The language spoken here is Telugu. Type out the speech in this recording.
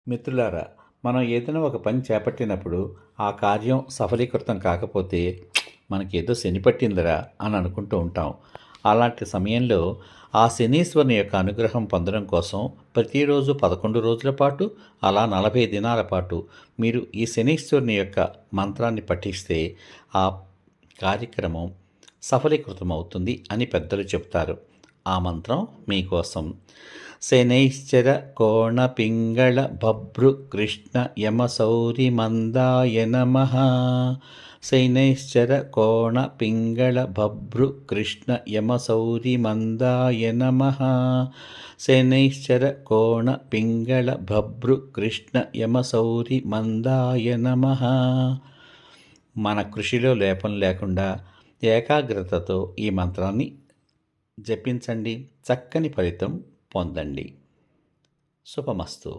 మిత్రులారా, మనం ఏదైనా ఒక పని చేపట్టినప్పుడు ఆ కార్యం సఫలీకృతం కాకపోతే మనకేదో శని పట్టిందిరా అని అనుకుంటూ ఉంటాం. అలాంటి సమయంలో ఆ శనీశ్వరుని యొక్క అనుగ్రహం పొందడం కోసం ప్రతిరోజు 11 రోజుల పాటు, అలా 40 దినాల పాటు మీరు ఈ శనీశ్వరుని యొక్క మంత్రాన్ని పఠిస్తే ఆ కార్యక్రమం సఫలీకృతమవుతుంది అని పెద్దలు చెప్తారు. ఆ మంత్రం మీకోసం. శనైశ్చర కోణ పింగళ భభ్రు కృష్ణ యమసౌరి మందాయ నమః. శనైశ్చర కోణ పింగళ భభ్రు కృష్ణ యమసౌరి మందాయ నమః. శనైశ్చర కోణ పింగళ భభ్రు కృష్ణ యమసౌరి మందాయ నమః. మన కృషిలో లేపం లేకుండా ఏకాగ్రతతో ఈ మంత్రాన్ని జపించండి. చక్కని ఫలితం పొందండి. శుభమస్తు.